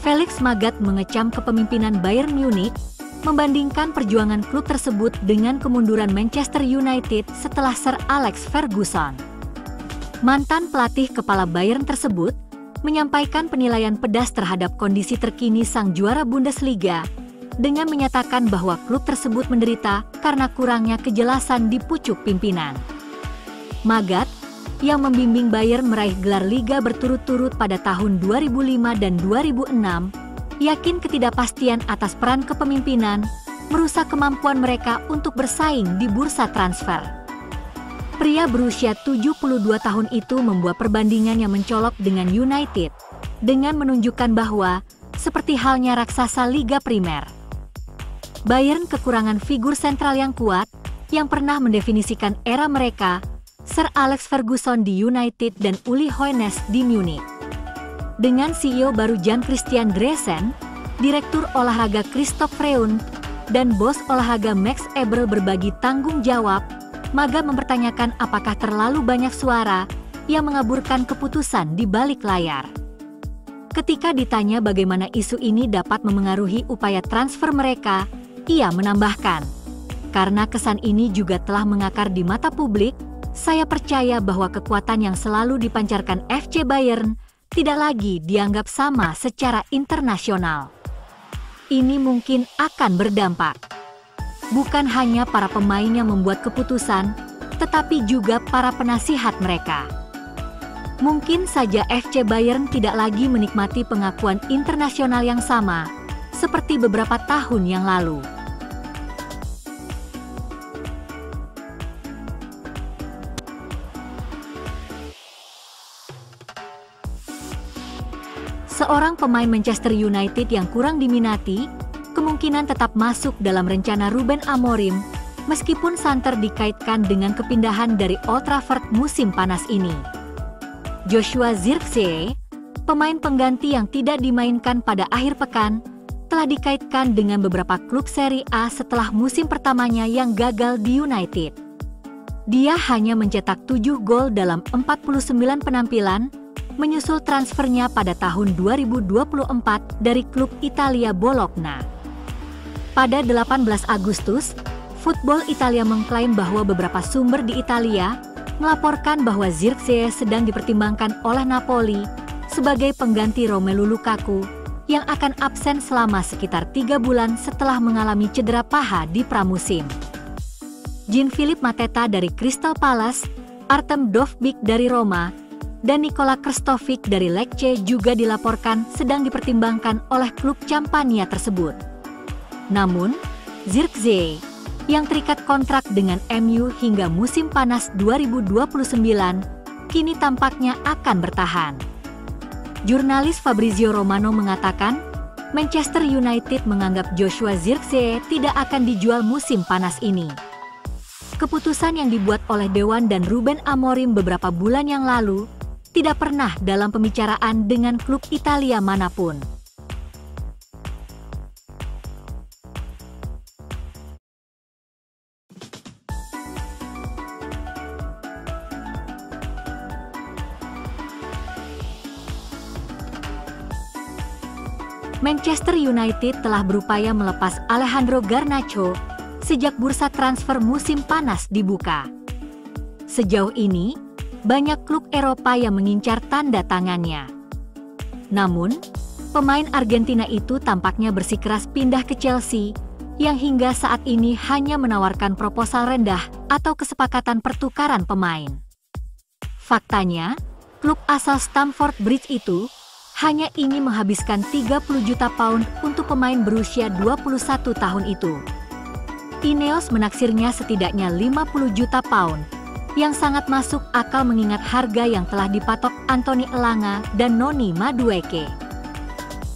Felix Magath mengecam kepemimpinan Bayern Munich, membandingkan perjuangan klub tersebut dengan kemunduran Manchester United setelah Sir Alex Ferguson. Mantan pelatih kepala Bayern tersebut menyampaikan penilaian pedas terhadap kondisi terkini sang juara Bundesliga dengan menyatakan bahwa klub tersebut menderita karena kurangnya kejelasan di pucuk pimpinan. Magath, yang membimbing Bayern meraih gelar Liga berturut-turut pada tahun 2005 dan 2006, yakin ketidakpastian atas peran kepemimpinan merusak kemampuan mereka untuk bersaing di bursa transfer. Pria berusia 72 tahun itu membuat perbandingan yang mencolok dengan United, dengan menunjukkan bahwa, seperti halnya raksasa Liga Primer, Bayern kekurangan figur sentral yang kuat, yang pernah mendefinisikan era mereka, Sir Alex Ferguson di United dan Uli Hoeneß di Munich. Dengan CEO baru Jan Christian Dreesen, Direktur Olahraga Christoph Freund, dan bos olahraga Max Eberl berbagi tanggung jawab, Magath mempertanyakan apakah terlalu banyak suara yang mengaburkan keputusan di balik layar. Ketika ditanya bagaimana isu ini dapat memengaruhi upaya transfer mereka, ia menambahkan, "Karena kesan ini juga telah mengakar di mata publik, saya percaya bahwa kekuatan yang selalu dipancarkan FC Bayern tidak lagi dianggap sama secara internasional. Ini mungkin akan berdampak. Bukan hanya para pemain yang membuat keputusan, tetapi juga para penasihat mereka. Mungkin saja FC Bayern tidak lagi menikmati pengakuan internasional yang sama, seperti beberapa tahun yang lalu." Seorang pemain Manchester United yang kurang diminati, kemungkinan tetap masuk dalam rencana Ruben Amorim, meskipun santer dikaitkan dengan kepindahan dari Old Trafford musim panas ini. Joshua Zirkzee, pemain pengganti yang tidak dimainkan pada akhir pekan, telah dikaitkan dengan beberapa klub Serie A setelah musim pertamanya yang gagal di United. Dia hanya mencetak 7 gol dalam 49 penampilan, menyusul transfernya pada tahun 2024 dari klub Italia Bologna. Pada 18 Agustus, Football Italia mengklaim bahwa beberapa sumber di Italia melaporkan bahwa Zirkzee sedang dipertimbangkan oleh Napoli sebagai pengganti Romelu Lukaku yang akan absen selama sekitar 3 bulan setelah mengalami cedera paha di pramusim. Jean-Philippe Mateta dari Crystal Palace, Artem Dovbyk dari Roma, dan Nikola Krstovic dari Lecce juga dilaporkan sedang dipertimbangkan oleh klub Campania tersebut. Namun, Zirkzee, yang terikat kontrak dengan MU hingga musim panas 2029, kini tampaknya akan bertahan. Jurnalis Fabrizio Romano mengatakan, Manchester United menganggap Joshua Zirkzee tidak akan dijual musim panas ini. Keputusan yang dibuat oleh Dewan dan Ruben Amorim beberapa bulan yang lalu tidak pernah dalam pembicaraan dengan klub Italia manapun. Manchester United telah berupaya melepas Alejandro Garnacho sejak bursa transfer musim panas dibuka. Sejauh ini, banyak klub Eropa yang mengincar tanda tangannya. Namun, pemain Argentina itu tampaknya bersikeras pindah ke Chelsea, yang hingga saat ini hanya menawarkan proposal rendah atau kesepakatan pertukaran pemain. Faktanya, klub asal Stamford Bridge itu hanya ingin menghabiskan 30 juta pound untuk pemain berusia 21 tahun itu. Ineos menaksirnya setidaknya 50 juta pound, yang sangat masuk akal mengingat harga yang telah dipatok Anthony Elanga dan Noni Madueke.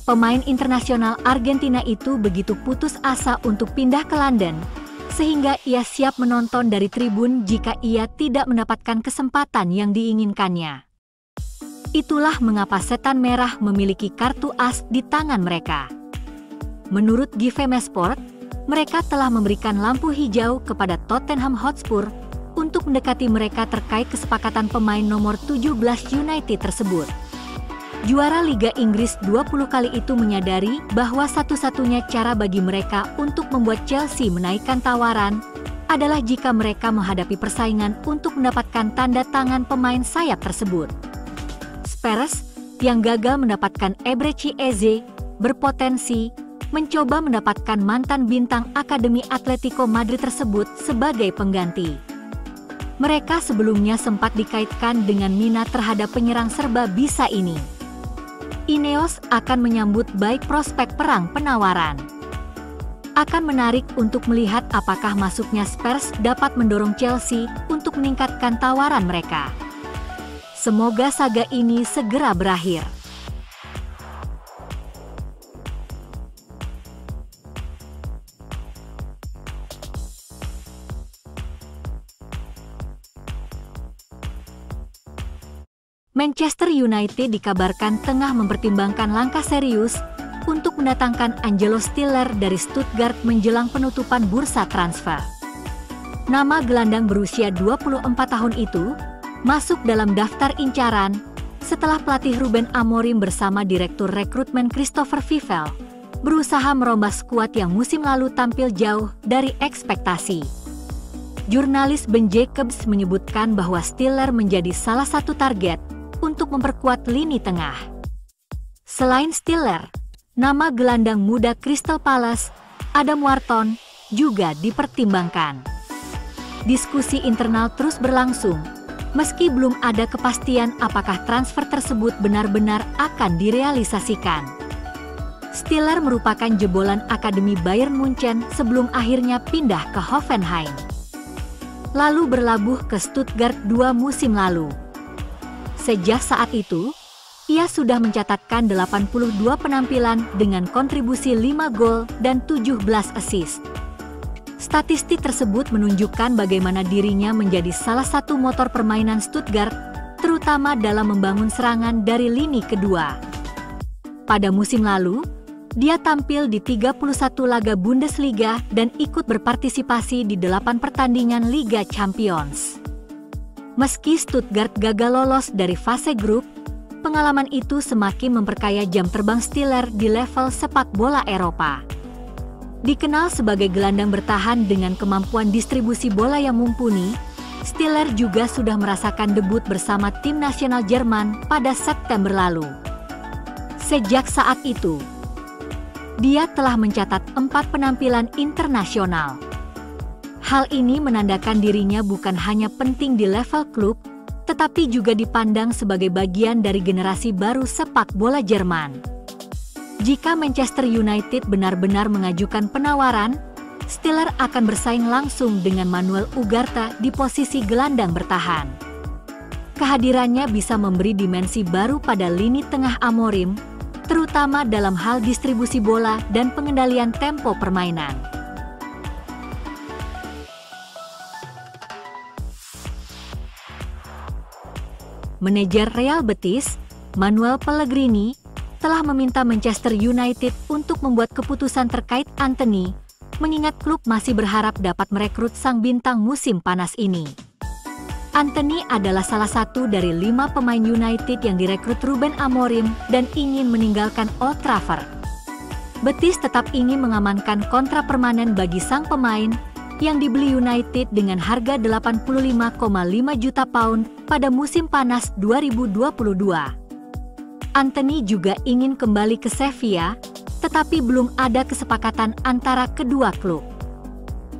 Pemain internasional Argentina itu begitu putus asa untuk pindah ke London, sehingga ia siap menonton dari tribun jika ia tidak mendapatkan kesempatan yang diinginkannya. Itulah mengapa Setan Merah memiliki kartu as di tangan mereka. Menurut GVMesport, mereka telah memberikan lampu hijau kepada Tottenham Hotspur untuk mendekati mereka terkait kesepakatan pemain nomor 17 United tersebut. juara Liga Inggris 20 kali itu menyadari bahwa satu-satunya cara bagi mereka untuk membuat Chelsea menaikkan tawaran adalah jika mereka menghadapi persaingan untuk mendapatkan tanda tangan pemain sayap tersebut. Spurs yang gagal mendapatkan Eberechi Eze berpotensi mencoba mendapatkan mantan bintang Akademi Atletico Madrid tersebut sebagai pengganti. Mereka sebelumnya sempat dikaitkan dengan minat terhadap penyerang serba bisa ini. Ineos akan menyambut baik prospek perang penawaran. Akan menarik untuk melihat apakah masuknya Spurs dapat mendorong Chelsea untuk meningkatkan tawaran mereka. Semoga saga ini segera berakhir. Manchester United dikabarkan tengah mempertimbangkan langkah serius untuk mendatangkan Angelo Stiller dari Stuttgart menjelang penutupan bursa transfer. Nama gelandang berusia 24 tahun itu masuk dalam daftar incaran setelah pelatih Ruben Amorim bersama Direktur Rekrutmen Christopher Vivell berusaha merombak skuad yang musim lalu tampil jauh dari ekspektasi. Jurnalis Ben Jacobs menyebutkan bahwa Stiller menjadi salah satu target untuk memperkuat lini tengah. Selain Stiller, nama gelandang muda Crystal Palace, Adam Wharton, juga dipertimbangkan. Diskusi internal terus berlangsung, meski belum ada kepastian apakah transfer tersebut benar-benar akan direalisasikan. Stiller merupakan jebolan Akademi Bayern Munchen sebelum akhirnya pindah ke Hoffenheim, lalu berlabuh ke Stuttgart 2 musim lalu. Sejak saat itu, ia sudah mencatatkan 82 penampilan dengan kontribusi 5 gol dan 17 assist. Statistik tersebut menunjukkan bagaimana dirinya menjadi salah satu motor permainan Stuttgart, terutama dalam membangun serangan dari lini kedua. Pada musim lalu, dia tampil di 31 laga Bundesliga dan ikut berpartisipasi di 8 pertandingan Liga Champions. Meski Stuttgart gagal lolos dari fase grup, pengalaman itu semakin memperkaya jam terbang Stiller di level sepak bola Eropa. Dikenal sebagai gelandang bertahan dengan kemampuan distribusi bola yang mumpuni, Stiller juga sudah merasakan debut bersama tim nasional Jerman pada September lalu. Sejak saat itu, dia telah mencatat 4 penampilan internasional. Hal ini menandakan dirinya bukan hanya penting di level klub, tetapi juga dipandang sebagai bagian dari generasi baru sepak bola Jerman. Jika Manchester United benar-benar mengajukan penawaran, Stiller akan bersaing langsung dengan Manuel Ugarte di posisi gelandang bertahan. Kehadirannya bisa memberi dimensi baru pada lini tengah Amorim, terutama dalam hal distribusi bola dan pengendalian tempo permainan. Manajer Real Betis, Manuel Pellegrini, telah meminta Manchester United untuk membuat keputusan terkait Antony, mengingat klub masih berharap dapat merekrut sang bintang musim panas ini. Antony adalah salah satu dari 5 pemain United yang direkrut Ruben Amorim dan ingin meninggalkan Old Trafford. Betis tetap ingin mengamankan kontrak permanen bagi sang pemain, yang dibeli United dengan harga 85,5 juta pound pada musim panas 2022. Antony juga ingin kembali ke Sevilla, tetapi belum ada kesepakatan antara kedua klub.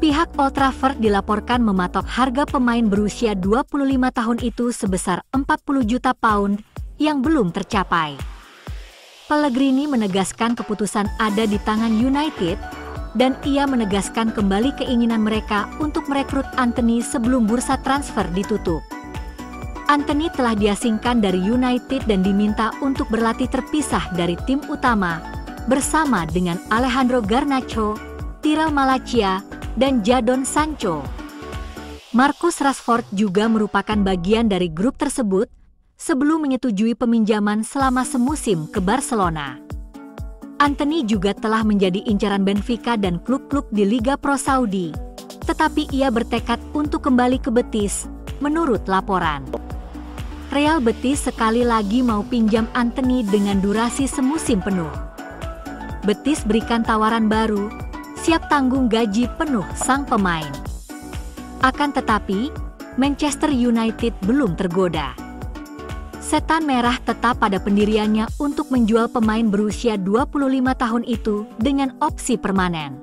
Pihak Old Trafford dilaporkan mematok harga pemain berusia 25 tahun itu sebesar 40 juta pound yang belum tercapai. Pellegrini menegaskan keputusan ada di tangan United, dan ia menegaskan kembali keinginan mereka untuk merekrut Antony sebelum bursa transfer ditutup. Antony telah diasingkan dari United dan diminta untuk berlatih terpisah dari tim utama, bersama dengan Alejandro Garnacho, Tyrell Malacia, dan Jadon Sancho. Marcus Rashford juga merupakan bagian dari grup tersebut sebelum menyetujui peminjaman selama semusim ke Barcelona. Antony juga telah menjadi incaran Benfica dan klub-klub di Liga Pro Saudi, tetapi ia bertekad untuk kembali ke Betis, menurut laporan. Real Betis sekali lagi mau pinjam Antony dengan durasi semusim penuh. Betis berikan tawaran baru, siap tanggung gaji penuh sang pemain. Akan tetapi, Manchester United belum tergoda. Setan Merah tetap pada pendiriannya untuk menjual pemain berusia 25 tahun itu dengan opsi permanen.